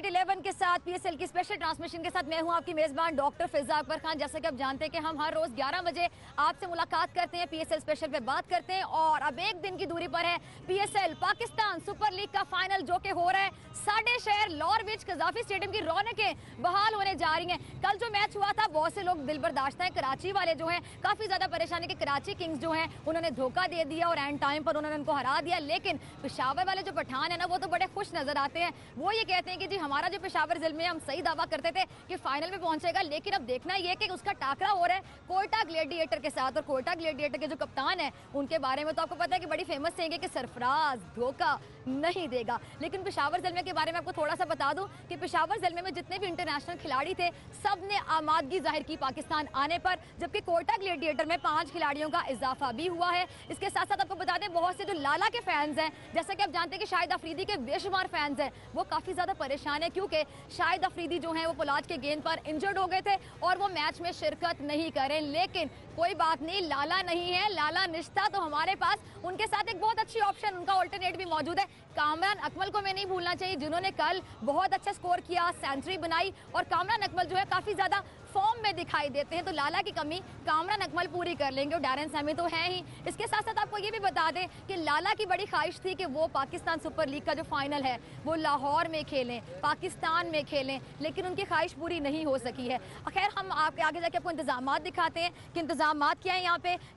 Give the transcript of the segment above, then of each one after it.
Cricket 11 के साथ PSL की स्पेशल ट्रांसमिशन के साथ मैं हूं आपकी मेजबान डॉक्टर फिजा अकबर खान। जैसा कि आप जानते हैं कि हम हर रोज 11 बजे आपसे मुलाकात करते हैं, पीएसएल स्पेशल पे बात करते हैं। और अब एक दिन की दूरी पर है पीएसएल पाकिस्तान सुपर लीग का फाइनल जो कि हो रहा है साडे शहर लाहौर विच कजाफी स्टेडियम की रौनकें बहाल होने जा रही हैं। कल जो मैच हुआ था बहुत से लोग दिल बर्दाश्त हैं, कराची वाले जो हैं काफी ज्यादा परेशानी के कराची किंग्स जो हैं उन्होंने धोखा दे दिया और एंड टाइम पर उन्होंने उनको हरा दिया। लेकिन पेशावर वाले जो पठान है ना वो तो बड़े खुश नजर आते हैं। वो ये कहते हैं कि जी हमारा जो पेशावर जिले में हम सही दावा करते थे कि फाइनल में पहुंचेगा, लेकिन अब देखना ये कि उसका टाकरा हो रहा है कोयटा ग्लेडिएटर के साथ। और कोयटा ग्लेडिएटर के जो कप्तान है उनके बारे में तो आपको पता है कि बड़ी फेमस है कि सरफराज धोखा नहीं देगा। लेकिन पेशावर जलमे के बारे में आपको थोड़ा सा बता दूं कि पेशावर जलमे में जितने भी इंटरनेशनल खिलाड़ी थे सब ने आमादगी जाहिर की पाकिस्तान आने पर, जबकि कोयटा ग्लेडिएटर में 5 खिलाड़ियों का इजाफा भी हुआ है। इसके साथ साथ आपको बता दें बहुत से जो लाला के फैंस हैं, जैसा कि आप जानते हैं कि शाहिद अफरीदी के बेशुमार फैंस हैं, वो काफी ज्यादा परेशान है क्योंकि शाहिद अफरीदी जो है वो पुलाज के गेंद पर इंजर्ड हो गए थे और वो मैच में शिरकत नहीं करें। लेकिन कोई बात नहीं, लाला नहीं है, लाला निश्ता तो हमारे पास उनके साथ एक बहुत अच्छी ऑप्शन उनका ऑल्टरनेट भी मौजूद है। कामरान अकमल को मैं नहीं भूलना चाहिए जिन्होंने कल बहुत अच्छा स्कोर किया, सेंचुरी बनाई और कामरान अकमल जो है काफी ज्यादा फॉर्म में दिखाई देते हैं। तो लाला की कमी कामरान अकमल पूरी कर लेंगे और डैरेन सैमी तो है ही। इसके साथ साथ आपको ये भी बता दें कि लाला की बड़ी ख्वाहिश थी कि वो पाकिस्तान सुपर लीग का जो फाइनल है वो लाहौर में खेलें, पाकिस्तान में खेलें, लेकिन उनकी ख्वाहिश पूरी नहीं हो सकी है। खैर हम आपके आगे जाके आपको इंतजाम दिखाते हैं कि इंतजाम क्या है।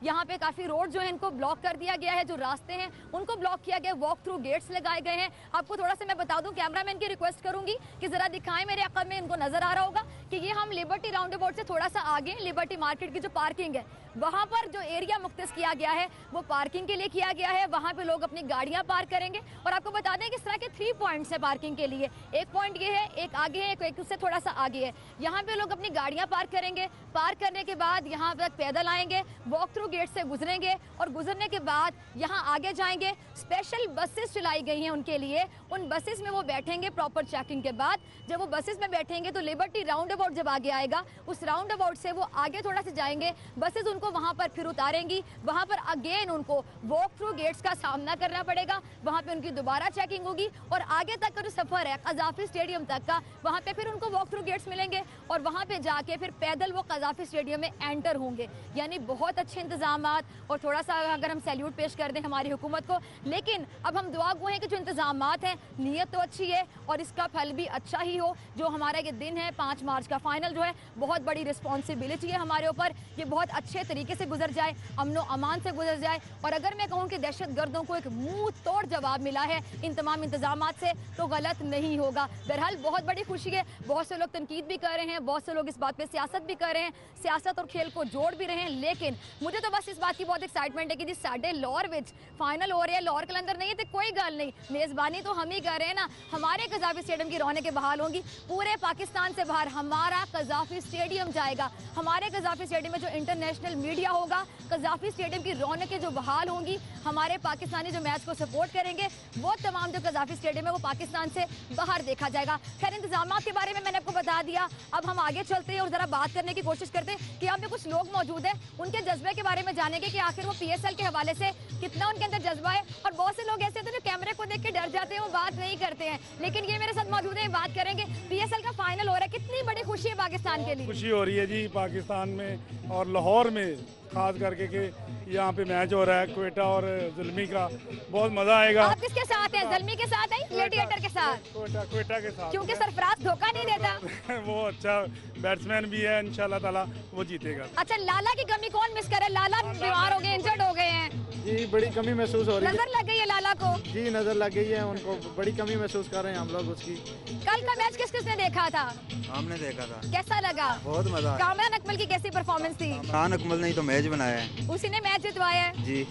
यहाँ पे काफी रोड जो है इनको ब्लॉक कर दिया गया है, जो रास्ते हैं उनको ब्लॉक किया गया, वॉक थ्रू गेट्स लगाए गए हैं। आपको थोड़ा सा मैं बता दूं, कैमरामैन की रिक्वेस्ट करूंगी कि जरा दिखाएं मेरे अकल में, इनको नजर आ रहा होगा कि ये हम लिबर्टी राउंड अबाउट से थोड़ा सा आगे लिबर्टी मार्केट की जो पार्किंग है वहां पर जो एरिया मुख्तस किया गया है वो पार्किंग के लिए किया गया है। वहां पे लोग अपनी गाड़ियां पार्क करेंगे और आपको बता दें कि इस तरह के 3 पॉइंट्स है पार्किंग के लिए। एक पॉइंट ये है, एक आगे है, एक उससे थोड़ा सा आगे है। यहाँ पे लोग अपनी गाड़ियां पार्क करेंगे, पार्क करने के बाद यहाँ तक पैदल आएंगे, वॉक थ्रू गेट से गुजरेंगे और गुजरने के बाद यहाँ आगे जाएंगे। स्पेशल बसेस चलाई गई हैं उनके लिए, उन बसेस में वो बैठेंगे प्रॉपर चेकिंग के बाद। जब वो बसेस में बैठेंगे तो लिबर्टी राउंड अबाउट जब आगे आएगा उस राउंड अबाउट से वो आगे थोड़ा सा जाएंगे, बसेस उनको वहां पर फिर उतारेंगी। वहां पर अगेन उनको वॉक थ्रू गेट्स का सामना करना पड़ेगा, वहां पे उनकी दोबारा चेकिंग होगी और आगे तक का जो सफर है कजाफी स्टेडियम तक का वहां पे फिर उनको वॉक थ्रू गेट्स मिलेंगे और वहां पे जाके फिर पैदल वो कजाफी स्टेडियम में एंटर होंगे। यानी बहुत अच्छे इंतजाम और थोड़ा सा अगर हम सैल्यूट पेश कर दें हमारी हुकूमत को। लेकिन अब हम दुआ गो हैं कि जो इंतजाम हैं नीयत तो अच्छी है और इसका फल भी अच्छा ही हो। जो हमारा ये दिन है 5 मार्च का फाइनल जो है बहुत बड़ी रिस्पॉन्सिबिलिटी है हमारे ऊपर, ये बहुत अच्छे तरीके से गुजर जाए, अमनो अमान से गुजर जाए। और अगर मैं कहूँ कि दहशत गर्दों को एक मुंह तोड़ जवाब मिला है इन तमाम इंतजाम से तो गलत नहीं होगा। बहरहाल बहुत बड़ी खुशी है, बहुत से लोग तनकीद भी कर रहे हैं, बहुत से लोग इस बात पे सियासत भी कर रहे हैं, सियासत और खेल को जोड़ भी रहे हैं। लेकिन मुझे तो बस इस बात की बहुत एक्साइटमेंट है कि जी साडे लाहौर विच फाइनल हो रहा है, लाहौर कलंदर नहीं है तो कोई गल नहीं, मेजबानी तो हम ही कर रहे हैं ना। हमारे कजाफी स्टेडियम की रौनकें बहाल होंगी, पूरे पाकिस्तान से बाहर हमारा कजाफी स्टेडियम जाएगा। हमारे कजाफी स्टेडियम में जो इंटरनेशनल मीडिया होगा, कजाफी स्टेडियम की रौनकें जो बहाल होंगी, हमारे पाकिस्तानी जो मैच को सपोर्ट करेंगे वो तमाम जो कजाफी स्टेडियम है वो पाकिस्तान से बाहर देखा जाएगा। खैर इंतजाम के बारे में मैंने आपको बता दिया, अब हम आगे चलते हैं और जरा बात करने की कोशिश करते हैं कि यहाँ पे कुछ लोग मौजूद हैं, उनके जज्बे के बारे में जानेंगे कि आखिर वो पीएसएल के हवाले से कितना उनके अंदर जज्बा है। और बहुत से लोग ऐसे होते हैं जो कैमरे को देख के डर जाते हैं, वो बात नहीं करते हैं, लेकिन ये मेरे साथ मौजूद है, बात करेंगे। पीएसएल का फाइनल हो रहा है, कितनी बड़ी खुशी है पाकिस्तान के लिए? खुशी हो रही है जी पाकिस्तान में और लाहौर में खास करके कि यहाँ पे मैच हो रहा है कोयटा और जुल्मी का, बहुत मजा आएगा। आप किसके साथ हैं? जुल्मी के साथ हैं, ग्लेडिएटर के साथ? कोयटा के साथ, क्योंकि सरफराज धोखा नहीं देता। वो अच्छा बैट्समैन भी है, इंशाल्लाह ताला वो जीतेगा। अच्छा, लाला की कमी कौन मिस करे? लाला बीमार हो गए, इंजर्ड हो गए हैं जी, बड़ी कमी महसूस हो रही है। नजर लग गई है लाला को? जी नजर लग गई है उनको, बड़ी कमी महसूस कर रहे हैं हम लोग उसकी। कल का मैच किस किसने देखा था? हमने देखा था। कैसा लगा? बहुत मजा। कामरान अकमल की कैसी परफॉर्मेंस थी? कामरान अकमल ने ही तो मैच बनाया है, उसी ने मैच जितवाया है जी।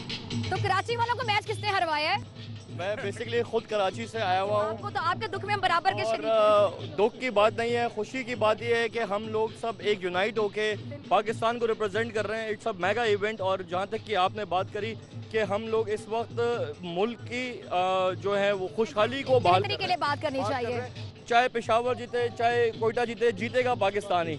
तो कराची वालों को मैच किसने हरवाया है? मैं बेसिकली खुद कराची से आया हुआ हूँ। आपको तो आपके दुख में हम बराबर के शरीक और दुख की बात नहीं है, खुशी की बात यह है कि हम लोग सब एक यूनाइट होके पाकिस्तान को रिप्रेजेंट कर रहे हैं। It's a mega event. और जहाँ तक कि आपने बात करी कि हम लोग इस वक्त मुल्क की जो है वो खुशहाली को बहाल के लिए बात करनी चाहिए। चाहे पेशावर जीते चाहे कोयटा जीते, जीतेगा पाकिस्तान ही।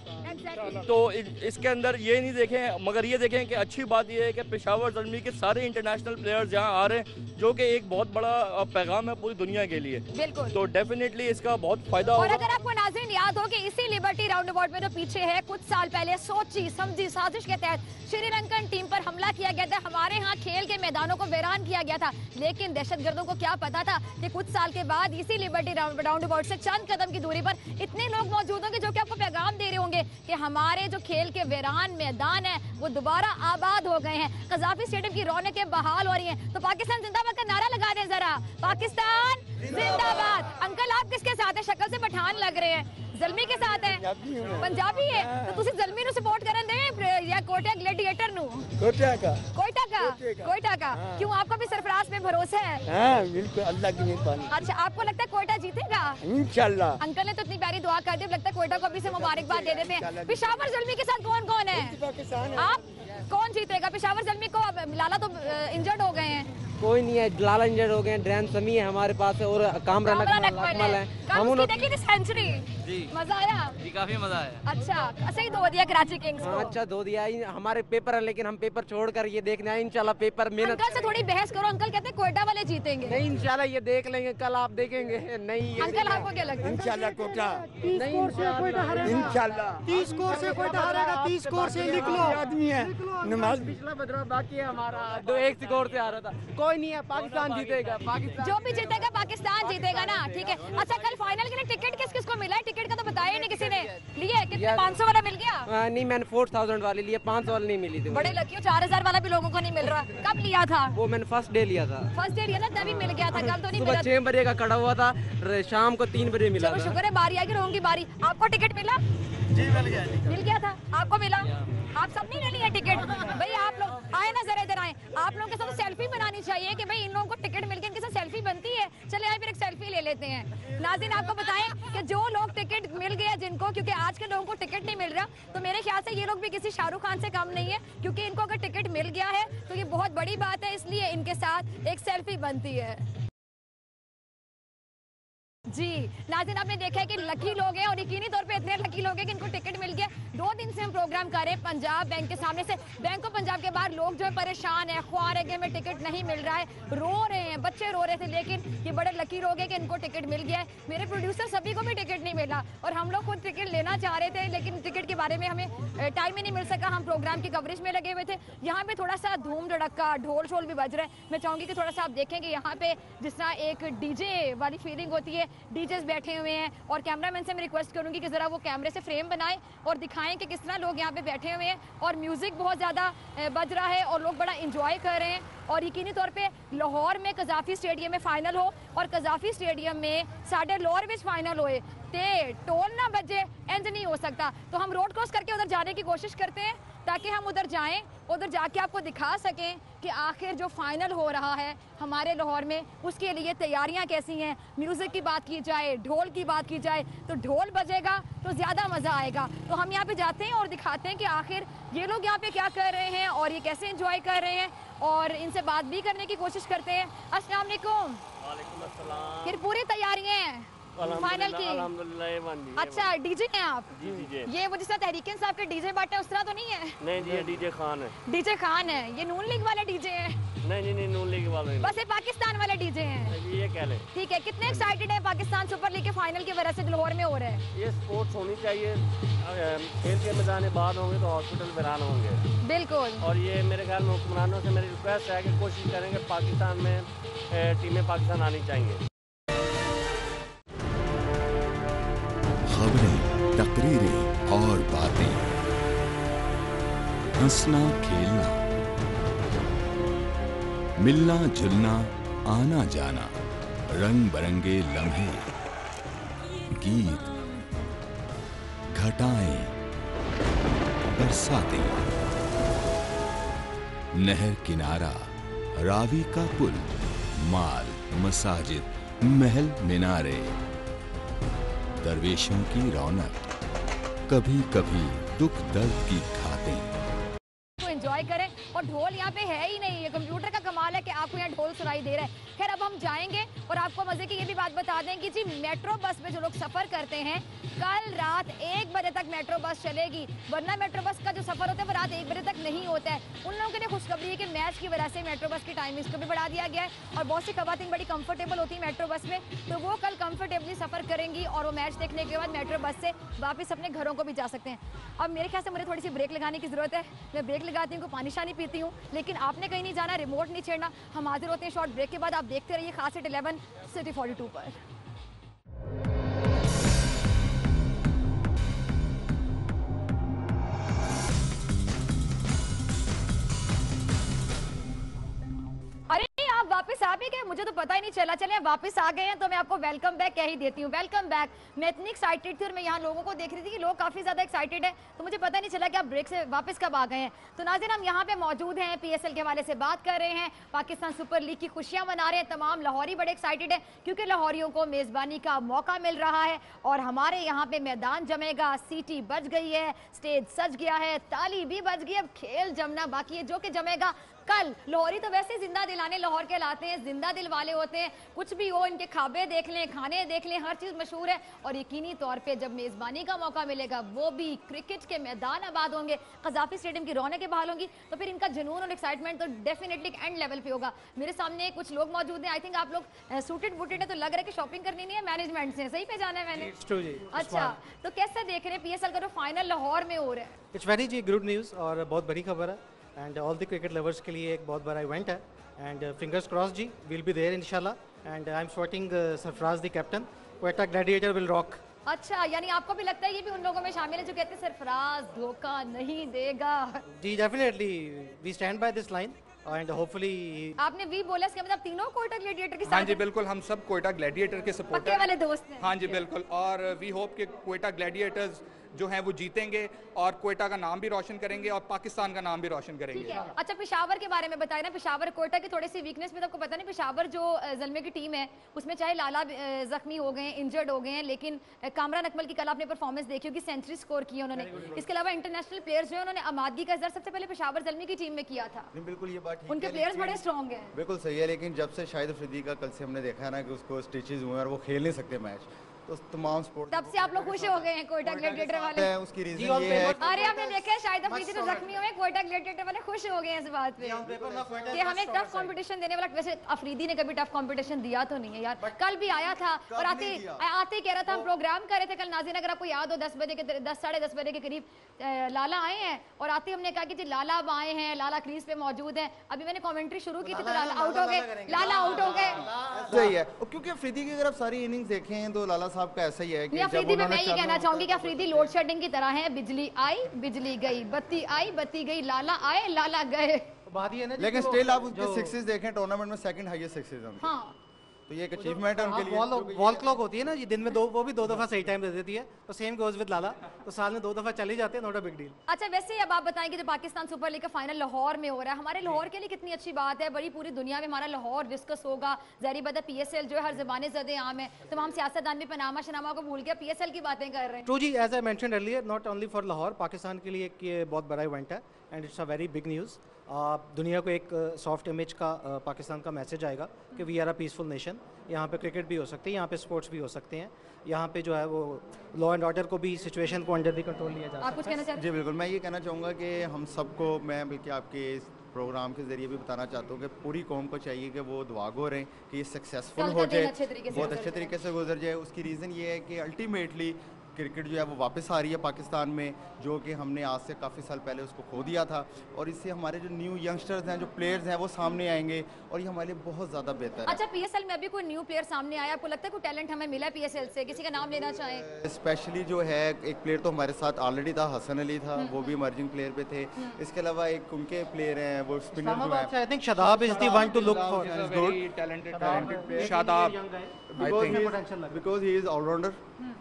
तो इसके अंदर ये नहीं देखें, मगर ये देखें कि अच्छी बात ये है कि पेशावर ज़ल्मी के सारे इंटरनेशनल प्लेयर्स यहाँ आ रहे हैं, जो कि एक बहुत बड़ा पैगाम है पूरी दुनिया के लिए। बिल्कुल। तो डेफिनेटली इसका बहुत फायदा और होगा। अगर आपको नाज़रीन याद हो कि इसी लिबर्टी राउंड अबाउट में जो पीछे है, कुछ साल पहले सोची समझी साजिश के तहत श्रीलंकन टीम पर हमला किया गया था, हमारे यहाँ खेल के मैदानों को वीरान किया गया था। लेकिन दहशतगर्दों को क्या पता था कि कुछ साल के बाद इसी लिबर्टी राउंड अबाउट से चंद कदम की दूरी पर इतने लोग मौजूद होंगे जो कि आपको पैगाम दे रहे होंगे कि हमारे जो खेल के वीरान मैदान है वो दोबारा आबाद हो गए हैं, कज़ाफी स्टेडियम की रौनकें बहाल हो रही हैं। तो पाकिस्तान जिंदाबाद का नारा लगा दें जरा, पाकिस्तान जिंदाबाद। अंकल आप किसके साथ हैं? शक्ल से पठान लग रहे हैं। ज़ल्मी के साथ है, पंजाबी है, तो तुसी ज़ल्मी नु सपोर्ट करन दे या कोटा ग्लैडिएटर नु? कोयटा का। क्यों, आपका भी सरफराज पे भरोसा है? हाँ बिल्कुल, अल्लाह की मेहरबानी। अच्छा, आपको लगता है कोयटा जीतेगा? इंशाल्लाह। अंकल ने तो इतनी प्यारी दुआ कर दी, लगता है कोयटा को अभी से मुबारकबाद दे देते हैं। पेशावर ज़ल्मी के साथ कौन कौन है? आप कौन जीतेगा? पेशावर ज़ल्मी को लाला तो इंजर्ड हो गए हैं। कोई नहीं है, लाला इंजर्ड हो गए, ड्रैन समी है हमारे पास और कामरान अकमल है। हम उन सेंचुरी मजा आया जी, काफी मजा आया। अच्छा, सही धो दिया कराची किंग्स को। अच्छा धो दिया। हमारे पेपर है लेकिन हम पेपर छोड़कर ये देखने आए, इंशाल्लाह पेपर मेहनत। अंकल से थोड़ी बहस करो, अंकल कहते हैं कोयटा वाले जीतेंगे। नहीं, इंशाल्लाह ये देख लेंगे, कल आप देखेंगे। नहीं अंकल आपको क्या लगता है? इंशाल्लाह कोटा, इंशाल्लाह 30 स्कोर से कोटा हारेगा। 30 स्कोर से लिख लो आदमी है। नमाज पिछला बदला बाकी है हमारा, 2-1 स्कोर से आ रहा था। कोई नहीं है, पाकिस्तान जीतेगा। पाकिस्तान जो भी जीतेगा पाकिस्तान जीतेगा ना, ठीक है। अच्छा, कल फाइनल के लिए टिकट किस किस को मिला है? टिकट का तो बताया ही नहीं किसी ने। लिए कितने? 500 वाला मिल गया? नहीं, मैंने 4000 वाली लिए, 500 वाली नहीं मिली थी। बड़े लकी हो, 4000 वाला भी लोगों को नहीं मिल रहा। कब लिया था? वो मैंने फर्स्ट डे लिया था। फर्स्ट डे लिया था तभी मिल गया था, कल तो नहीं सुबह मिला। 6 बजे का खड़ा हुआ था, शाम को 3 बजे मिला चलो था। शुक्र है, बारी आएगी रोहन की बारी। आपको टिकट मिला? जी मिल गया था। आपको मिला? आप सब नहीं ले लिए टिकट? भाई आप लोग आए ना, जरा इधर आए। आप लोगों के साथ सेल्फी बनानी चाहिए कि भाई इन लोगों को टिकट मिल गया, इनके साथ सेल्फी बनती है। चले आए फिर एक सेल्फी ले लेते हैं। नाज़रीन आपको बताएं कि जो लोग टिकट मिल गया जिनको, क्योंकि आज के लोगों को टिकट नहीं मिल रहा, तो मेरे ख्याल से ये लोग भी किसी शाहरुख खान से कम नहीं है, क्योंकि इनको अगर टिकट मिल गया है तो ये बहुत बड़ी बात है, इसलिए इनके साथ एक सेल्फी बनती है। जी नाज़रीन, आपने देखा है कि लकी लोग हैं और यकीनी तौर पे इतने लकी लोग हैं कि इनको टिकट मिल गया। 2 दिन से हम प्रोग्राम कर रहे हैं पंजाब बैंक के सामने से। बैंक ऑफ पंजाब के बाहर लोग जो है परेशान है, ख्वार है कि हमें टिकट नहीं मिल रहा है, रो रहे हैं, बच्चे रो रहे थे। लेकिन ये बड़े लकी लोग हैं कि इनको टिकट मिल गया है। मेरे प्रोड्यूसर सभी को भी टिकट नहीं मिला और हम लोग खुद टिकट लेना चाह रहे थे, लेकिन टिकट के बारे में हमें टाइम ही नहीं मिल सका। हम प्रोग्राम की कवरेज में लगे हुए थे। यहाँ पे थोड़ा सा धूम धड़क्का, ढोल शोल भी बज रहा है। मैं चाहूँगी कि थोड़ा सा आप देखेंगे यहाँ पे जिस तरह एक डीजे वाली फीलिंग होती है, डीजेस बैठे हुए हैं और कैमरामैन से मैं रिक्वेस्ट करूंगी कि जरा वो कैमरे से फ्रेम बनाएं और दिखाएं कि किस तरह लोग यहाँ पे बैठे हुए हैं और म्यूजिक बहुत ज़्यादा बज रहा है और लोग बड़ा इंजॉय कर रहे हैं। और यकीनी तौर पे लाहौर में कज़ाफी स्टेडियम में फाइनल हो और कज़ाफी स्टेडियम में साढ़े लाहौर में फाइनल होए ते टोल ना बजे, इंज नहीं हो सकता। तो हम रोड क्रॉस करके उधर जाने की कोशिश करते हैं ताकि हम उधर जाएं, उधर जाके आपको दिखा सकें कि आखिर जो फाइनल हो रहा है हमारे लाहौर में उसके लिए तैयारियां कैसी हैं। म्यूज़िक की बात की जाए, ढोल की बात की जाए, तो ढोल बजेगा तो ज़्यादा मज़ा आएगा। तो हम यहाँ पे जाते हैं और दिखाते हैं कि आखिर ये लोग यहाँ पे क्या कर रहे हैं और ये कैसे एंजॉय कर रहे हैं और इनसे बात भी करने की कोशिश करते हैं। अस्सलाम वालेकुम। फिर पूरी तैयारियां हैं फाइनल की? अच्छा, डीजे हैं आप? जी। ये वो जिस तरह तहरीक इंसाफ के डीजे बांटे उस तरह तो नहीं है? नहीं जी, ये डीजे खान है। डीजे खान है। ये नून लीग वाले डीजे हैं? नहीं, नून लीग वाले बस ये पाकिस्तान वाले डीजे हैं। ये कह ले। ठीक है, कितने एक्साइटेड है पाकिस्तान सुपर लीग के फाइनल की वजह से लाहौर में हो रहा है? ये स्पोर्ट्स होनी चाहिए। खेल के मैदान बाद होंगे तो हॉस्पिटल वीरान होंगे। बिल्कुल। और ये मेरे ख्याल में हुक्मरानों से मेरी रिक्वेस्ट है कि कोशिश करेंगे पाकिस्तान में टीमें पाकिस्तान आनी चाहिए। खबरें, तकरीरें और बातें, हंसना खेलना, मिलना जुलना, आना जाना, रंग बरंगे लम्हे, गीत, घटाएं, बरसातें, नहर किनारा, रावी का पुल, माल, मसाजिद, महल मीनारे, दरवेशों की रौनक, कभी कभी दुख दर्द की खातें। तो एंजॉय करें और ढोल यहाँ पे है ही नहीं है। कंप्यूटर का कमाल है कि आपको यहाँ ढोल सुनाई दे रहा है। खैर अब हम जाएंगे और आपको मजे की ये भी बात बता दें कि जी मेट्रो बस में जो लोग सफर करते हैं कल रात 1 बजे तक मेट्रो बस चलेगी, वरना मेट्रो बस का जो सफर होता है वो रात 1 बजे तक नहीं होता है। उन लोगों के लिए खुशखबरी है कि मैच की वजह से मेट्रो बस की टाइमिंग्स को भी बढ़ा दिया गया है और बहुत सी खवातीन बड़ी कंफर्टेबल होती है मेट्रो बस में, तो वो कल कंफर्टेबली सफर करेंगी और वो मैच देखने के बाद मेट्रो बस से वापस अपने घरों को भी जा सकते हैं। अब मेरे ख्याल से मुझे थोड़ी सी ब्रेक लगाने की जरूरत है, मैं ब्रेक लगाती हूँ, पानी शानी पीती हूँ, लेकिन आपने कहीं नहीं जाना, रिमोट नहीं छेड़ना। हम हाजिर होते हैं शॉर्ट ब्रेक के बाद। आप देखते रहिए खास हिट 11 सिटी 42 पर। अरे आप वापस आ भी गए, मुझे तो पता ही नहीं चला। चले वापस आ गए हैं तो मैं आपको वेलकम बैक कह ही देती हूँ। Welcome back. मैं इतनी एक्साइटेड थी और मैं यहाँ लोगों को देख रही थी कि लोग काफी ज्यादा एक्साइटेड है, तो मुझे पता नहीं चला कि आप ब्रेक से वापस कब आ गए हैं। तो नाज़रीन हम यहाँ पे मौजूद हैं, PSL के हवाले से बात कर रहे हैं, पाकिस्तान सुपर लीग की खुशियां मना रहे हैं। तमाम लाहौरी बड़े एक्साइटेड है क्योंकि लाहौरियों को मेजबानी का मौका मिल रहा है और हमारे यहाँ पे मैदान जमेगा, सीटी बज गई है, स्टेज सज गया है, ताली भी बज गई, अब खेल जमना बाकी है जो कि जमेगा कल। लाहौरी तो वैसे जिंदा दिलाने लाहौर कहलाते हैं, जिंदा दिल वाले होते हैं, कुछ भी हो इनके खाबे देख लें, खाने देख लें, हर चीज मशहूर है। और यकीनी तौर पे जब मेजबानी का मौका मिलेगा वो भी क्रिकेट के मैदान आबाद होंगे, कजाफी स्टेडियम की रौनकें बहाल होंगी, तो फिर इनका जुनून और एक्साइटमेंट तो डेफिनेटली एंड लेवल पे होगा। मेरे सामने कुछ लोग मौजूद हैं, आई थिंक आप लोग सूटेड बूटेड है, तो लग रहा है कि शॉपिंग करनी नहीं है, मैनेजमेंट से सही पे जाना है मैंने। अच्छा, तो कैसे देख रहे हैं PSL का जो फाइनल लाहौर में हो रहा है? इट्स वेरी जी गुड न्यूज़ और बहुत बड़ी खबर है and all the cricket lovers के लिए एक बहुत बड़ा इवेंट है एंड फिंगर्स क्रॉस जी विल बी देयर इंशाल्लाह and I am sporting Sarfaraz the captain, Quetta gladiator will rock. अच्छा, यानी आपको भी लगता है ये भी उन लोगों में शामिल है जो कहते हैं सरफराज धोखा नहीं देगा? जी definitely we stand by this line and hopefully. आपने वी बोला, इसका मतलब तीनों कोयटा ग्लैडिएटर के साथ? हाँ जी बिल्कुल, हम सब कोयटा ग्लैडिएटर के सपोर्टर पक्के वाले दोस्त हैं। हाँ जी बिल्कुल, और वी होप कि कोयटा ग्लैडिएटर्स जो हैं वो जीतेंगे और कोयटा का नाम भी रोशन करेंगे और पाकिस्तान का नाम भी रोशन करेंगे। अच्छा, पेशावर के बारे में बताए ना, पेशावर कोयटा की थोड़ी सी वीकनेस में तो आपको पता नहीं, पेशावर जो ज़ल्मे की टीम है उसमें चाहे लाला जख्मी हो गए, इंजर्ड हो गए हैं, लेकिन कामरान अकमल की कल आपने परफॉर्मेंस देखी होगी, सेंचुरी स्कोर की उन्होंने। इसके अलावा इंटरनेशनल प्लेयर्स जो है उन्होंने आमादगी का सबसे पहले पेशावर ज़ल्मी की टीम में किया था। बिल्कुल ये बात उनके प्लेयर्स बड़े स्ट्रॉन्ग हैं। बिल्कुल सही है, लेकिन जब से शाहिद अफरीदी का कल से हमने देखा है ना कि उसको स्टिचेस हुए और वो खेल नहीं सकते मैच, तो तमाम स्पोर्ट तब से आप लोग खुश हो गए हैं कोयटा ग्लैडिएटर वाले? उसकी रीजन ये है। अरे हमने देखा है शाहिद अफरीदी तो जख्मी हुए, कोयटा ग्लैडिएटर वाले खुश हो गए हैं इस बात पे कि हमें टफ कंपटीशन देने वाला। वैसे अफरीदी ने कभी टफ कंपटीशन दिया तो नहीं है यार, कल भी आया था और आते कह रहा था हम प्रोग्राम कर रहे थे कल नाज़रीन, अगर आपको याद हो 10 बजे के 10 साढ़े 10 बजे के करीब लाला आए हैं और आते हमने कहा कि जी लाला अब आए हैं, लाला क्रीज पे मौजूद है। अभी मैंने कमेंट्री शुरू की थी तो लाला आउट हो गए, लाला आउट हो गए। सही है, क्योंकि अफरीदी की अगर आप सारी इनिंग्स देखें तो लाला साहब का ऐसा ही है कि अफरीदी में मैं ये कहना चाहूंगी कि अफरीदी लोड शेडिंग की तरह है, बिजली आई बिजली गई, बत्ती आई बत्ती गई, लाला आए लाला गए। लेकिन स्टिल आप उसके सिक्सेस देखें, टूर्नामेंट में सेकंड हाईएस्ट सिक्सेस हैं। हाँ, तो ये एक अचीवमेंट है उनके लिए। वॉल क्लॉक होती है ना जी, दिन में वो भी 2 दफा सही टाइम दे देती है, तो सेम गोज विद लाला, तो साल में 2 दफा चली जाते हैं, नॉट अ बिग डील। अच्छा, वैसे अब आप बताएंगे जो पाकिस्तान सुपर लीग का फाइनल लाहौर में हो रहा है, हमारे लाहौर के लिए कितनी अच्छी बात है, बड़ी पूरी दुनिया में हमारा लाहौर डिस्कस होगा। ज़ाहिर बात है PSL जो है हर ज़बान ज़दे आम है, तमाम सियासतदान भी पनामा शनामा को भूल गया, PSL की बातें कर रहे हैं। True ji, as I mentioned earlier, not only for Lahore, Pakistan के लिए ये बहुत बड़ा इवेंट है and it's a very big news. दुनिया को एक सॉफ्ट इमेज का पाकिस्तान का मैसेज आएगा कि we are a peaceful nation. यहाँ पे क्रिकेट भी हो सकती है, यहाँ पे स्पोर्ट्स भी हो सकते हैं, यहाँ पे जो है वो लॉ एंड ऑर्डर को भी सिचुएशन को अंडर द कंट्रोल लिया जा सकता है। जी बिल्कुल, मैं ये कहना चाहूँगा कि हम सबको, मैं बल्कि आपके इस प्रोग्राम के जरिए भी बताना चाहता हूँ कि पूरी कौम को चाहिए कि वो दुआ गो रहें कि ये सक्सेसफुल हो जाए, बहुत अच्छे तरीके से गुजर जाए। उसकी रीज़न ये है कि अल्टीमेटली क्रिकेट जो है वो वापस आ रही है पाकिस्तान में, जो कि हमने आज से काफ़ी साल पहले उसको खो दिया था, और इससे हमारे जो न्यू यंगस्टर्स हैं, जो प्लेयर्स हैं, वो सामने आएंगे और ये हमारे लिए बहुत ज़्यादा बेहतर है। अच्छा, PSL में अभी कोई न्यू प्लेयर सामने आया, आपको लगता है कोई टैलेंट हमें मिला है PSL से, किसी का नाम लेना चाहें? स्पेशली जो है एक प्लेयर तो हमारे साथ ऑलरेडी था, हसन अली था, वो भी इमर्जिंग प्लेयर पे थे। इसके अलावा एक उनके प्लेयर हैं वो स्पिनर जो है, I think Shadab is the one to look for, good talented player Shadab, because he is allrounder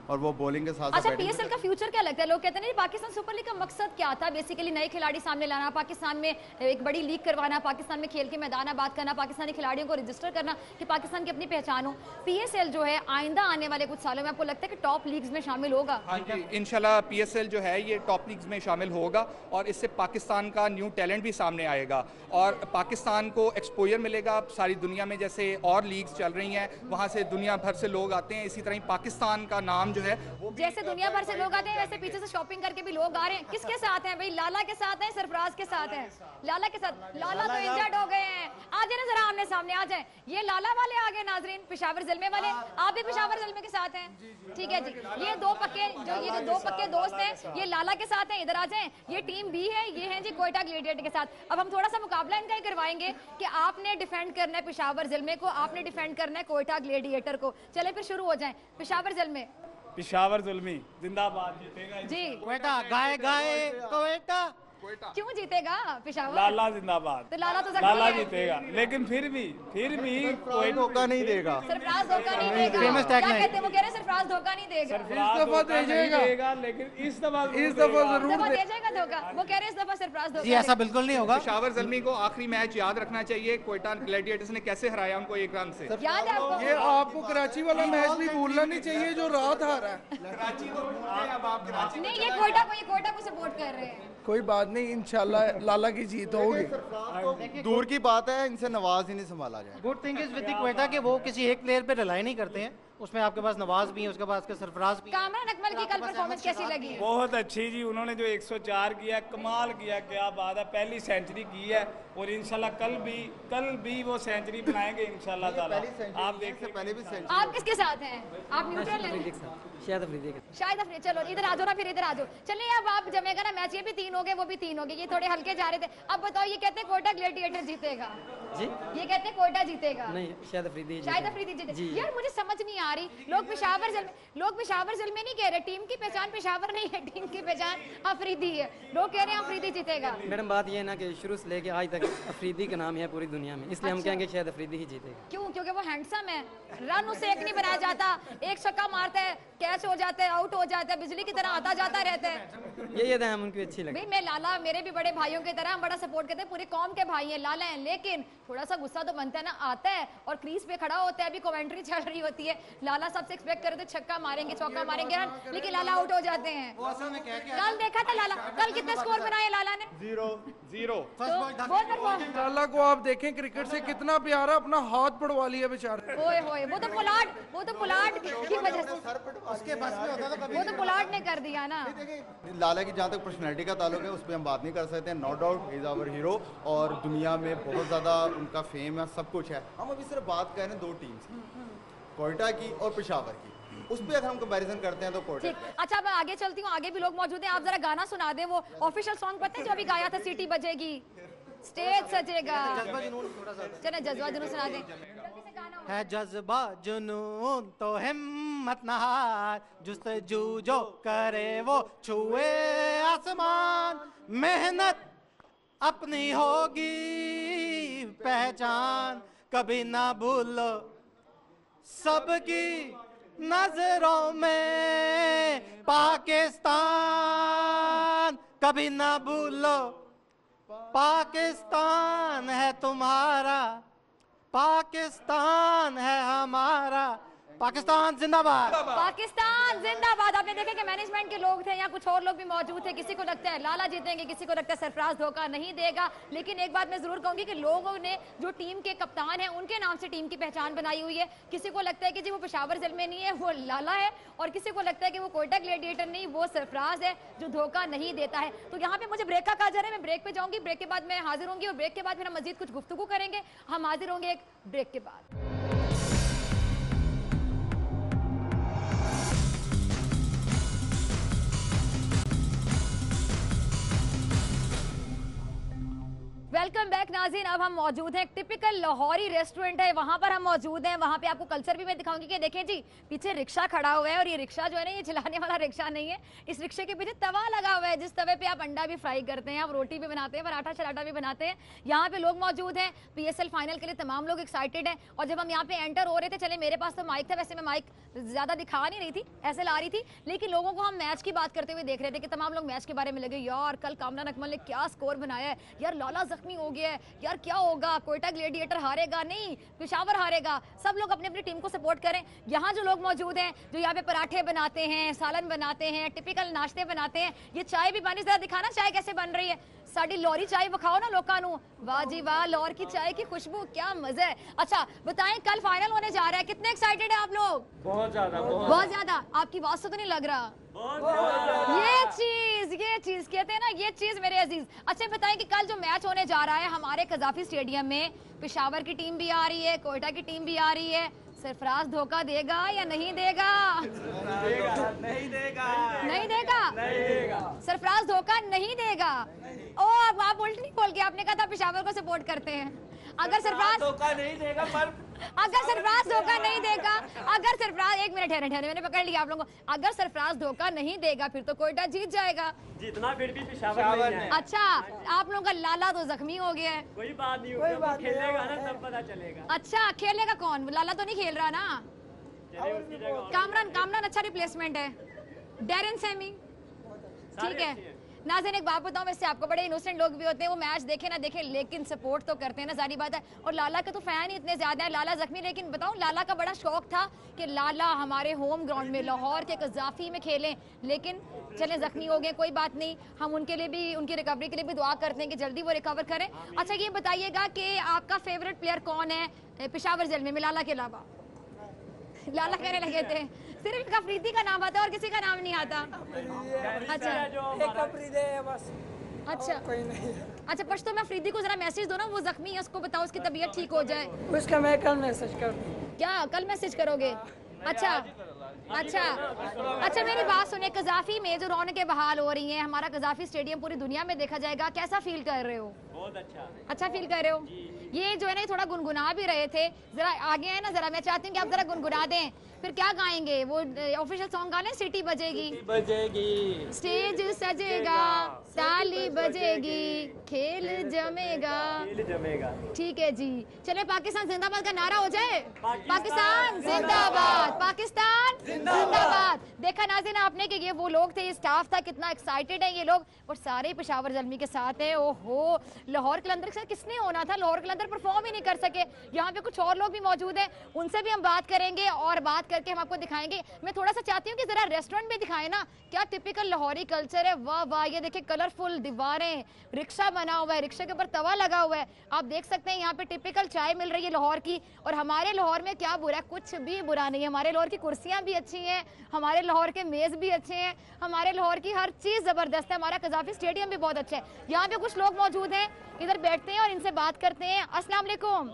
और वो बॉलिंग के साथ अच्छा, पीएसएल का फ्यूचर क्या लगता है? लोग कहते हैं नहीं, पाकिस्तान सुपर लीग का मकसद क्या था? बेसिकली नए खिलाड़ी सामने लाना, पाकिस्तान में एक बड़ी लीग करवाना, पाकिस्तान में खेल के मैदान आबाद करना, पाकिस्तानी खिलाड़ियों को रजिस्टर करना कि पाकिस्तान की अपनी पहचान हो। पीएसएल जो है आइंदा आने वाले कुछ सालों में आपको लगता है कि टॉप लीग्स में शामिल होगा? हाँ जी, इंशाल्लाह पीएसएल जो है ये टॉप लीग्स में शामिल होगा और इससे पाकिस्तान का न्यू टैलेंट भी सामने आएगा और पाकिस्तान को एक्सपोजर मिलेगा सारी दुनिया में। जैसे और लीग्स चल रही हैं वहाँ से दुनिया भर से लोग आते हैं, इसी तरह ही पाकिस्तान का नाम जो है जैसे दुनिया भर से लोग आते हैं वैसे पीछे से शॉपिंग करके भी लोग आ रहे हैं। किसके साथ हैं भाई? लाला के साथ हैं, सरफराज के साथ हैं? लाला के साथ। लाला तो इंजर्ड हो गए हैं। आ जाए ना जरा आमने सामने आ जाए। ये लाला वाले आ गए नाजरीन, पेशावर ज़िलमे वाले। आप भी पेशावर ज़िलमे के साथ हैं? ठीक है जी। ये दो पक्के दोस्त हैं, ये लाला के साथ हैं, इधर आ जाएं। ये टीम बी है, ये है जी कोयटा ग्लेडिएटर के साथ। अब हम थोड़ा सा मुकाबला इनका ही करवाएंगे कि आपने डिफेंड करना है पेशावर ज़िलमे को, आपने डिफेंड करना है कोयटा ग्लेडिएटर को। चले फिर शुरू हो जाए। पेशावर ज़िलमे, पेशावर ज़ुल्मी जिंदाबाद जीतेगा जी। कोयटा गाए गाए कोयटा। क्यों जीतेगा पेशावर? लाला जिंदाबाद। तो लाला तो लाला जीतेगा, लेकिन फिर भी कोई धोखा नहीं देगा। सरफराज धोखा नहीं देगा। फेमस क्या टैगलाइन। कहते हैं वो? कह रहे हैं सरफराज धोखा नहीं देगा। इस दफा देगा, लेकिन इस दफा जरूर दे जाएगा धोखा। वो कह रहे हैं इस दफा सरफराज धोखा। जी ऐसा बिल्कुल नहीं होगा। पेशावर ज़ल्मी को आखिरी मैच याद रखना चाहिए। कोयटा ग्लैडिएटर्स ने कैसे हराया उनको 1 रन से। याद है आपको? ये आपको कराची वाला मैच भी भूलना नहीं चाहिए जो रात हारा है। कराची तो अब आप कराची नहीं, ये कोयटा को सपोर्ट कर रहे हैं। कोई बात नहीं, इंशाल्लाह लाला की जीत होगी। दूर की बात है, इनसे नवाज ही नहीं संभाला जाए। Good thing is with the Quetta कि वो किसी एक प्लेयर पे रिलाई नहीं करते हैं। उसमें आपके पास नवाज भी है, उसके पास के सरफराज भी। कामरान अकमल की कल परफॉर्मेंस कैसी लगी? बहुत अच्छी जी। उन्होंने जो 104 किया, कमाल किया, क्या बात है। पहली सेंचुरी की है और इंशाल्लाह कल भी वो सेंचुरी बनाएंगे इंशाल्लाह ताला। आप देखिए पहले भी सेंचुरी। आप किसके साथ हैं? आप न्यूट्रल हैं? शायद अफरीदी के। शायद अफरीदी। चलो इधर आ जाओ ना, फिर इधर आ जाओ। चलिए अब आप जमेगा ना मैच। ये भी 3 हो गए, वो भी 3 हो गए। ये थोड़े हल्के जा रहे थे। अब बताओ, ये कहते हैं कोयटा ग्लेडिएटर जीतेगा जी? ये कहते हैं कोयटा जीतेगा। नहीं, शायद अफरीदी जीते। यार मुझे समझ नहीं आ रही। लोग पेशावर ज़िलमे नहीं कह रहे। टीम की पहचान पेशावर नहीं है, टीम की पहचान अफरीदी है। लोग कह रहे हैं अफरीदी जीतेगा। मैडम बात ये है ना कि शुरू से लेके आज तक अफरीदी का नाम है पूरी दुनिया में, इसलिए हम कहेंगे शायद अफरीदी ही जीतेगा। क्यों? क्योंकि वो हैंडसम है। रन उससे एक नहीं बनाया जाता, एक छक्का मारता है, कैच हो जाता है, आउट हो जाता है, बिजली की तरह आता जाता रहता है। ये तो हम उनकी अच्छी लगी। भाई मैं लाला, मेरे भी बड़े भाइयों की तरह हम बड़ा सपोर्ट करते हैं, पूरी कौम के भाई हैं, लाला हैं, लेकिन थोड़ा सा गुस्सा तो बनता है ना, आता है और क्रीज पे खड़ा होता है। अभी कमेंट्री चल रही होती है, लाला सबसे एक्सपेक्ट करते छक्का मारेंगे, चौका मारेंगे, लेकिन लाला आउट हो जाते हैं। कल देखा था लाला, कल कितने स्कोर बनाए लाला ने? 0-0। लाला को आप देखें क्रिकेट से कितना प्यारा, अपना हाथ पड़वा लिया बेचारे। ओए होए, वो तो पुलाड की वजह से उसके बस में होता था, वो तो पुलाड ने कर दिया ना। लाला की जहाँ तक पर्सनैलिटी का ताल्लुक है उस पर हम बात नहीं कर सकते हैं। No doubt is our hero और दुनिया में बहुत ज़्यादा उनका फेम है, सब कुछ है। हम अभी सिर्फ बात कर रहे हैं 2 टीम्स की, कोयटा की और पेशावर की। उस पर अगर हम कंपैरिजन करते हैं तो कोयटा। ठीक, अच्छा मैं आगे चलती हूँ, आगे भी लोग मौजूद हैं। आप जरा गाना सुना दे, वो ऑफिशियल सॉन्ग पता है जो अभी गाया था, सीटी बजेगी, स्टेज सजेगा। चले जज्बा जुनून सुना दे। है जज्बा जुनून तो हिम्मत न हार, जुस्तजू जो करे वो छुए आसमान, मेहनत अपनी होगी पहचान, कभी ना भूलो सबकी नजरों में पाकिस्तान, कभी ना भूलो पाकिस्तान है तुम्हारा, पाकिस्तान है हमारा, पाकिस्तान जिंदाबाद। पाकिस्तान जिंदाबाद। आपने देखा कि मैनेजमेंट के लोग थे, यहाँ कुछ और लोग भी मौजूद थे। किसी को लगता है लाला जीतेंगे, किसी को लगता है सरफराज धोखा नहीं देगा। लेकिन एक बात मैं जरूर कहूंगी कि लोगों ने जो टीम के कप्तान हैं उनके नाम से टीम की पहचान बनाई हुई है। किसी को लगता है कि जी वो पेशावर ज़िलमे नहीं है, वो लाला है, और किसी को लगता है कि वो कोयटा ग्लेडिएटर नहीं, वो सरफराज है जो धोखा नहीं देता है। तो यहाँ पे मुझे ब्रेक का कहा जा रहा है, मैं ब्रेक पे जाऊंगी, ब्रेक के बाद मैं हाजिर होंगी और ब्रेक के बाद फिर हम मजीद कुछ गुफ्तगू करेंगे। हम हाजिर होंगे एक ब्रेक के बाद। वेलकम बैक नाज़रीन। अब हम मौजूद हैं एक टिपिकल लाहौरी रेस्टोरेंट है, वहां पर हम मौजूद हैं। वहां पे आपको कल्चर भी मैं दिखाऊंगी कि देखें जी, पीछे रिक्शा खड़ा हुआ है और ये रिक्शा जो है ना, ये चलाने वाला रिक्शा नहीं है। इस रिक्शे के पीछे तवा लगा हुआ है, जिस तवे पे आप अंडा भी फ्राई करते हैं, आप रोटी भी बनाते हैं, पराठा शराठा भी बनाते हैं। यहाँ पे लोग मौजूद हैं, PSL फाइनल के लिए तमाम लोग एक्साइटेड हैं। और जब हम यहाँ पे एंटर हो रहे थे, चले मेरे पास तो माइक था, वैसे मैं माइक ज्यादा दिखा नहीं रही थी, ऐसे ला रही थी, लेकिन लोगों को हम मैच की बात करते हुए देख रहे थे कि तमाम लोग मैच के बारे में लगे, यार कल कामरान अकमल ने क्या स्कोर बनाया है, यार लाला जख्मी हो गया है, यार क्या होगा, कोयटा ग्लेडिएटर हारेगा, नहीं पेशावर हारेगा। सब लोग अपनी अपनी टीम को सपोर्ट करें। यहाँ जो लोग मौजूद हैं, जो यहाँ पे पराठे बनाते हैं, सालन बनाते हैं, टिपिकल नाश्ते बनाते हैं, ये चाय भी पानी जरा दिखाना, चाय कैसे बन रही है। साड़ी लौरी चाय बखाओ ना लोगों नू, वाह जी वाह, लौर की चाय की खुशबू, क्या मजा है। अच्छा बताएं, कल फाइनल होने जा रहा है, कितने एक्साइटेड है आप लोग? बहुत ज्यादा। आपकी आवाज से तो नहीं लग रहा। ये चीज कहते हैं ना, ये चीज मेरे अजीज। अच्छा बताएं कि कल जो मैच होने जा रहा है हमारे कजाफी स्टेडियम में, पेशावर की टीम भी आ रही है, कोयटा की टीम भी आ रही है, सरफराज धोखा देगा या नहीं देगा? नहीं देगा। सरफराज धोखा नहीं देगा। ओ अब आप उल्ट नहीं बोल के, आपने कहा था पेशावर को सपोर्ट करते हैं। अगर सरफराज धोखा नहीं देगा, पर अगर सरफराज धोखा नहीं देगा, अगर सरफराज, एक मिनट ठहरे, मैंने पकड़ लिया आप लोगों को। अगर सरफराज धोखा नहीं देगा फिर तो कोयटा जीत जाएगा। जितना फिर भी पेशावर नहीं है। अच्छा आप लोगों का लाला तो जख्मी हो गया है। कोई बात नहीं, खेलेगा ना तब पता चलेगा। अच्छा खेलेगा कौन? लाला तो नहीं खेल रहा ना। कामरान अच्छा रिप्लेसमेंट है। डेरन सेमी ठीक है। नाज़रीन एक बात बताऊं, वैसे आपको बड़े इनोसेंट लोग भी होते हैं, वो मैच देखे ना देखे लेकिन सपोर्ट तो करते हैं ना, जारी बात है। और लाला के तो फैन ही इतने ज्यादा है। लाला जख्मी, लेकिन बताऊं लाला का बड़ा शौक था कि लाला हमारे होम ग्राउंड में लाहौर के कजाफी में खेलें, लेकिन चले जख्मी हो गए, कोई बात नहीं, हम उनके लिए भी, उनकी रिकवरी के लिए भी दुआ करते हैं कि जल्दी वो रिकवर करें। अच्छा ये बताइएगा कि आपका फेवरेट प्लेयर कौन है पेशावर जेल में लाला के अलावा? लाला कहने लगे थे सिर्फ एक अफरीदी का नाम आता है और किसी का नाम नहीं आता। अच्छा अच्छा अच्छा पश्तो में अफरीदी को जरा मैसेज दो ना, वो जख्मी है, उसको बताओ उसकी तबीयत ठीक हो जाए। उसका मैं कल मैसेज कर दूं। क्या कल मैसेज करोगे? अच्छा मेरी बात सुनिए, कजाफी में जो रौनकें बहाल हो रही हैं, हमारा कजाफी स्टेडियम पूरी दुनिया में देखा जाएगा, कैसा फील कर रहे हो? बहुत अच्छा फील कर रहे हो। ये जो है ना थोड़ा गुनगुना भी रहे थे, जरा आगे है ना, जरा मैं चाहती हूँ कि आप जरा गुनगुना दें। फिर क्या गाएंगे? वो ऑफिशियल सॉन्ग गाने, सिटी बजेगी, स्टेज सजेगा, ताली बजेगी, खेल जमेगा। ठीक है जी, चले पाकिस्तान जिंदाबाद का नारा हो जाए। पाकिस्तान जिंदाबाद, पाकिस्तान जिंदाबाद। देखा नाज़रीन आपने कि ये वो लोग थे, ये स्टाफ था, कितना एक्साइटेड है ये लोग, और सारे पेशावर जलमी के साथ है। ओहो, लाहौर कलंदर के साथ किसने होना था, लाहौर कलंदर परफॉर्म ही नहीं कर सके। यहाँ पे कुछ और लोग भी मौजूद हैं, उनसे भी हम बात करेंगे और बात करके हम आपको दिखाएंगे। मैं थोड़ा सा चाहती हूँ कि जरा रेस्टोरेंट में दिखाएं ना, क्या टिपिकल लाहौरी कल्चर है। वाह वाह, ये देखिए कलरफुल दीवारें, रिक्शा बना हुआ है, रिक्शे के ऊपर तवा लगा हुआ है, आप देख सकते हैं। यहाँ पे टिपिकल चाय मिल रही है लाहौर की। और हमारे लाहौर में क्या बुरा है? कुछ भी बुरा नहीं है। हमारे लाहौर की कुर्सियाँ भी अच्छी हैं, हमारे लाहौर के मेज़ भी अच्छे हैं, हमारे लाहौर की हर चीज़ ज़बरदस्त है। हमारा कजाफी स्टेडियम भी बहुत अच्छा है। यहाँ पे कुछ लोग मौजूद हैं, इधर बैठते हैं और इनसे बात करते हैं। अस्सलाम वालेकुम।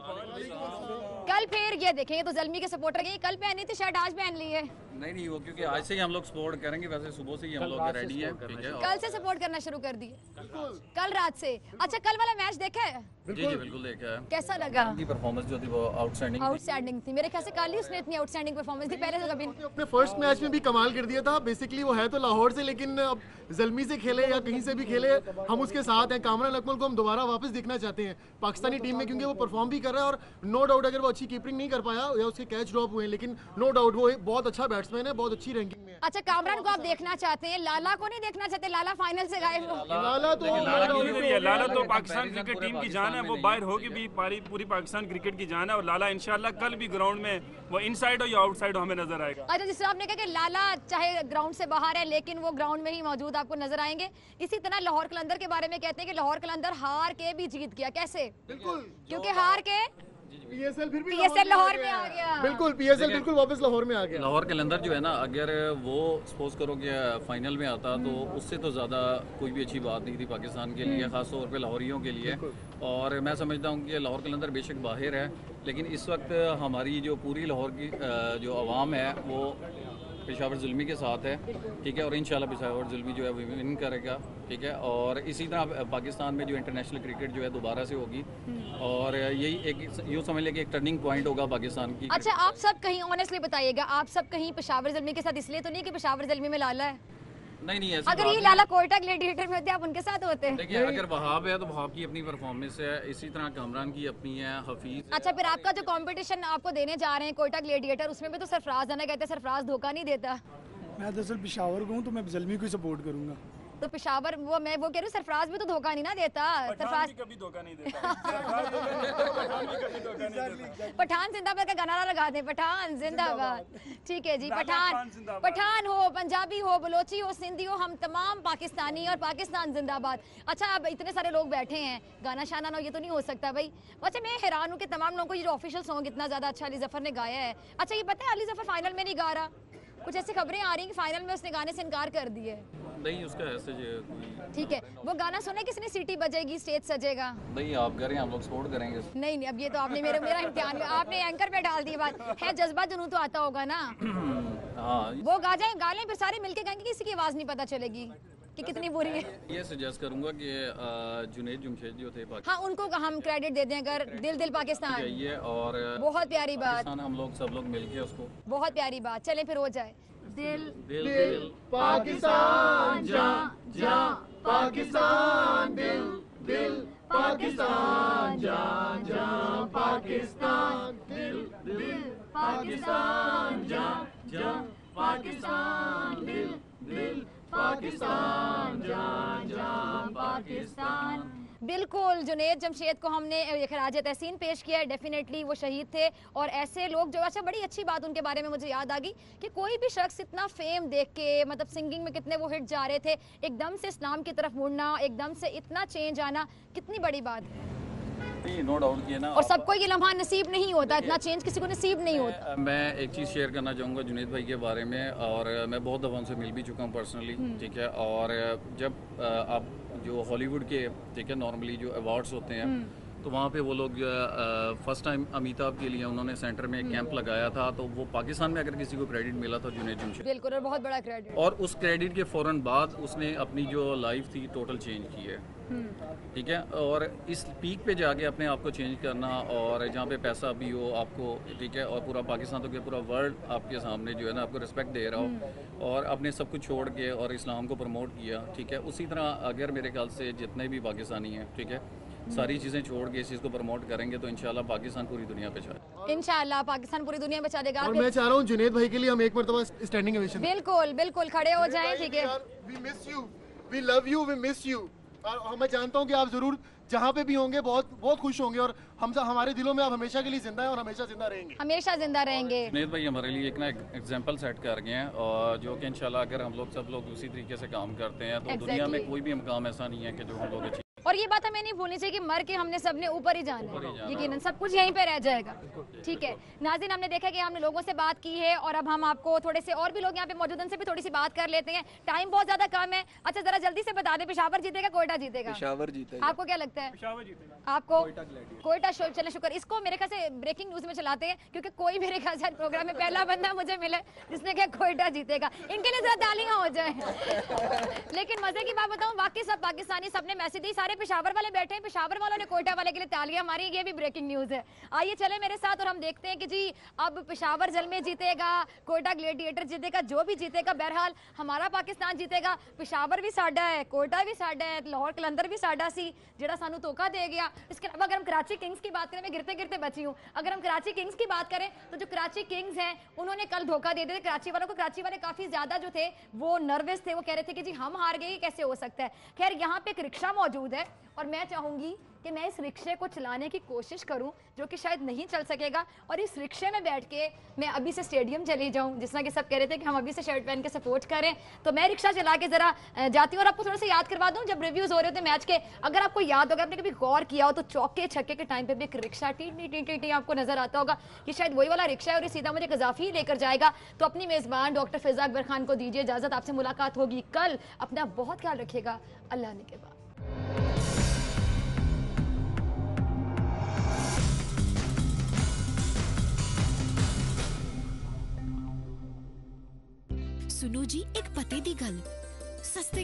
कल फिर ये देखें, ये तो जलमी के सपोर्टर के, कल पहनी थी शर्ट, आज पहन ली है। नहीं वो क्योंकि आज से ही हम लोग सपोर्ट करेंगे, वैसे सुबह से ही हम लोग रेडी हैं। कल से सपोर्ट करना शुरू कर दिए? कल रात से। अच्छा कल वाला मैच देखा है? जी बिल्कुल देखा है। कैसा लगा? उनकी परफॉर्मेंस जो थी वो आउटस्टैंडिंग थी। मेरे ख्याल से कल ही उसने इतनी आउटस्टैंडिंग परफॉर्मेंस दी, पहले तो कभी नहीं। अपने फर्स्ट मैच में भी कमाल कर दिया था। बेसिकली वो है तो लाहौर से, लेकिन अब जलमी से खेले या कहीं से भी खेले, हम उसके साथ हैं। कामरान अकमल को हम दोबारा वापस देखना चाहते हैं पाकिस्तानी टीम में, क्योंकि वो परफॉर्म भी कर रहा है। और नो डाउट अगर वो अच्छी कीपिंग नहीं कर पाया या उसके कैच ड्रॉप हुए, लेकिन नो डाउट वो एक बहुत अच्छा बैट्समैन है, बहुत अच्छी रैंकिंग में है। अच्छा कामरान को आप देखना चाहते हैं, लाला को नहीं देखना चाहते? लाला फाइनल से गायब हो। लाला तो पाकिस्तान क्रिकेट टीम की जान है, वो बाहर होगी भी पूरी पाकिस्तान क्रिकेट की जान है। और लाला इंशाल्लाह कल भी ग्राउंड में, वो इनसाइड हो या आउटसाइड हो, हमें नजर आएगा। अच्छा जिस तरह आपने कहा कि लाला चाहे ग्राउंड से बाहर है, लेकिन वो ग्राउंड में ही मौजूद आपको नजर आएंगे। इसी तरह लाहौर कलंदर के बारे में कहते हैं कि लाहौर कलंदर हार के भी जीत गया। कैसे? बिल्कुल, क्योंकि हार के PSL फिर भी लाहौर में आ गया। बिल्कुल, PSL बिल्कुल वापस लाहौर में आ गया। लाहौर के अंदर जो है ना, अगर वो सपोज करो कि फाइनल में आता तो उससे तो ज़्यादा कोई भी अच्छी बात नहीं थी पाकिस्तान के लिए, ख़ास तौर पे लाहौरियों के लिए। और मैं समझता हूँ कि लाहौर कलंदर बेशक बाहर है, लेकिन इस वक्त हमारी जो पूरी लाहौर की जो आवाम है वो पेशावर जुल्मी के साथ है, ठीक है, और इंशाल्लाह पेशावर जुल्मी जो है वो विन करेगा, ठीक है। और इसी तरह पाकिस्तान में जो इंटरनेशनल क्रिकेट जो है दोबारा से होगी और यही एक यूँ समझ लें कि एक टर्निंग पॉइंट होगा पाकिस्तान की। अच्छा, आप सब कहीं ऑनेस्टली बताइएगा, आप सब कहीं पेशावर जुल्मी के साथ इसलिए तो नहीं कि पेशावर जुल्मी में लाला है? नहीं, अगर ये लाला कोयटा ग्लैडिएटर में होते आप उनके साथ होते? देखिए, अगर वहाब है तो वहाब की अपनी परफॉर्मेंस है, इसी तरह कामरान की अपनी है, हफीज। अच्छा, फिर आपका जो कंपटीशन आपको देने जा रहे हैं कोयटा ग्लैडिएटर, उसमें भी तो सरफराज आना, कहते हैं सरफराज धोखा नहीं देता। मैं दरअसल पेशावर को हूँ तो मैं जल्मी को सपोर्ट करूँगा। तो पेशावर मैं वो कह रही हूँ, सरफराज भी तो धोखा नहीं ना देता। सरफराज कभी धोखा नहीं देता। पठान जिंदाबाद का गाना लगा दें, पठान जिंदाबाद। ठीक है जी, पठान हो, पंजाबी हो, बलोची हो, सिंधी हो, हम तमाम पाकिस्तानी और पाकिस्तान जिंदाबाद। अच्छा, अब इतने सारे लोग बैठे हैं, गाना शाना ना, ये तो नहीं हो सकता भाई। अच्छा, मैं हैरान हूँ कि तमाम लोगों को ये जो ऑफिशियल सॉन्ग इतना ज्यादा अच्छा अली जफर ने गाया है। अच्छा, ये पता है अली जफर फाइनल में नहीं गा रहा, कुछ ऐसी खबरें आ रही हैं कि फाइनल में उसने गाने से इनकार कर दिए। नहीं, उसका ऐसे ठीक है, वो गाना सुने किसने, सीटी बजेगी, स्टेज सजेगा? नहीं, आप करें, हम लोग सपोर्ट करेंगे। नहीं, अब ये तो आपने मेरा इम्तिहान, आपने एंकर पे डाल दी बात है। जज्बा जुनून तो आता होगा ना। हाँ, वो गा लें, फिर सारे मिलके गाएंगे, किसी की आवाज नहीं पता चलेगी कि कितनी बुरी है। ये सजेस्ट करूंगा कि जुनैद जुमशेद जो थे, हाँ, उनको हम क्रेडिट दे दें। अगर दिल दिल पाकिस्तान, ये और बहुत प्यारी बात, हम लोग सब लोग मिलके उसको, बहुत प्यारी बात। चले फिर हो जाए। दिल दिल दिल पाकिस्तान जा जा पाकिस्तान, दिल दिल पाकिस्तान जा जा पाकिस्तान, दिल दिल पाकिस्तान जा जा पाकिस्तान, दिल दिल पाकिस्तान जा जा पाकिस्तान। बिल्कुल, जुनैद जमशेद को हमने खराज तहसीन पेश किया है। डेफिनेटली वो शहीद थे और ऐसे लोग जो, अच्छा बड़ी अच्छी बात उनके बारे में मुझे याद आ गई कि कोई भी शख्स इतना फेम देख के, मतलब सिंगिंग में कितने वो हिट जा रहे थे, एकदम से इस्लाम की तरफ मुड़ना, एकदम से इतना चेंज आना, कितनी बड़ी बात है। नो डाउट किया ना, और सबको ये लम्हा नसीब नहीं होता, इतना चेंज किसी को नसीब नहीं होता। मैं एक चीज़ शेयर करना चाहूँगा जुनैद भाई के बारे में, और मैं बहुत दफ़ा उनसे मिल भी चुका हूँ पर्सनली, ठीक है। और जब आप जो हॉलीवुड के, ठीक है, नॉर्मली जो अवार्ड्स होते हैं, तो वहाँ पे वो लोग फर्स्ट टाइम अमिताभ के लिए उन्होंने सेंटर में एक कैंप लगाया था, तो वो पाकिस्तान में अगर किसी को क्रेडिट मिला था जुनैद जमशेद, बिल्कुल, और बहुत बड़ा क्रेडिट। और उस क्रेडिट के फ़ौरन बाद उसने अपनी जो लाइफ थी टोटल चेंज की है, ठीक है। और इस पीक पे जाके अपने आप को चेंज करना, और जहाँ पे पैसा भी हो आपको, ठीक है, और पूरा पाकिस्तान तो क्या पूरा वर्ल्ड आपके सामने जो है ना आपको रिस्पेक्ट दे रहा हो, और अपने सब कुछ छोड़ के और इस्लाम को प्रमोट किया, ठीक है। उसी तरह अगर मेरे ख्याल से जितने भी पाकिस्तानी हैं, ठीक है, सारी चीज़ें छोड़ के इस चीज़ को प्रमोट करेंगे तो इंशाल्लाह पाकिस्तान पूरी दुनिया पे चले। इंशाल्लाह पाकिस्तान पूरी दुनिया पे चलेगा। और मैं चाह रहा हूँ जुनैद भाई के लिए हम एक मरतबा स्टैंडिंग ओवेशन। बिल्कुल बिल्कुल, खड़े हो जाएं, ठीक है। We miss you, we love you, we miss you. और मैं जानता हूँ कि आप जरूर जहाँ पे भी होंगे बहुत बहुत खुश होंगे, और हम सब हमारे दिलों में आप हमेशा के लिए जिंदा हैं और हमेशा जिंदा रहेंगे, हमेशा जिंदा रहेंगे। जुनैद भाई हमारे लिए एक ना एग्जांपल सेट कर गए हैं, और जो कि इंशाल्लाह अगर हम लोग सब लोग उसी तरीके से काम करते हैं तो दुनिया में कोई भी मकाम ऐसा नहीं है कि जो हम लोग और ये बात हमें नहीं भूलनी चाहिए कि मर के हमने सबने ऊपर ही जाना है, यकीनन सब कुछ यहीं पे रह जाएगा, ठीक है। नाज़रीन, हमने देखा कि हमने लोगों से बात की है, और अब हम आपको थोड़े से और भी लोग यहाँ पे मौजूद, उनसे भी थोड़ी सी बात कर लेते हैं। टाइम बहुत ज्यादा कम है। अच्छा, जरा जल्दी से बता दें, पेशावर जीतेगा कोयटा जीतेगा? पेशावर जीतेगा। आपको क्या लगता है? पेशावर जीतेगा। आपको? कोयटा। चले शुक्र, इसको मेरे ख्याल से ब्रेकिंग न्यूज में चलाते हैं, क्योंकि कोई मेरे ख्याल से प्रोग्राम में पहला बंदा मुझे मिला जिसने कहा कोयटा जीतेगा। इनके लिए जरा तालियां हो जाए। लेकिन मजे की बात बताऊं, बाकी सब पाकिस्तानी सबने मैसेज दी, सारे पेशावर वाले बैठे हैं, पेशावर वालों ने कोयटा वाले के लिए तालियां मारी। ये भी ब्रेकिंग न्यूज है। आइए चले मेरे साथ और हम देखते हैं कि जी अब पेशावर जलमे जीतेगा, कोयटा ग्लैडिएटर जीतेगा, जो भी जीतेगा, बहरहाल हमारा पाकिस्तान जीतेगा। पेशावर भी साडा है, कोयटा भी साडा है, लाहौर कलंदर भी साडा सी जेड़ा सानू धोखा दे गया। इसके अलावा अगर हम कराची किंग्स की बात करें, मैं गिरते गिरते बची हूँ, अगर हम कराची किंग्स की बात करें तो जो कराची किंग्स हैं उन्होंने कल धोखा दे दिया कराची वालों को। कराची वाले काफी ज्यादा जो थे वो नर्वस थे, वो कह रहे थे कि जी हम हार गए, कैसे हो सकता है। खैर, यहाँ पे एक रिक्शा मौजूद है और मैं चाहूंगी कि मैं इस रिक्शे को चलाने की कोशिश करूं, जो कि शायद नहीं चल सकेगा, और इस रिक्शे में बैठ के मैं अभी से स्टेडियम चली जाऊं, जिस तरह कि सब कह रहे थे कि हम अभी से शर्ट पहन के सपोर्ट करें। तो मैं रिक्शा चला के जरा जाती हूँ और आपको थोड़ा सा याद करवा दूं, जब रिव्यूज हो रहे थे मैच के, अगर आपको याद होगा, आपने कभी गौर किया हो तो चौके छक्के के टाइम पे भी एक rickshaw T T T T आपको नजर आता होगा। ये शायद वही वाला रिक्शा है और ये सीधा मुझे गजाफी ही लेकर जाएगा। तो अपनी मेजबान डॉक्टर फिजा अकबर खान को दीजिए इजाजत, आपसे मुलाकात होगी कल। अपना बहुत ख्याल रखिएगा, अल्लाह ने के बाद। जी एक पते दी गल सस्ते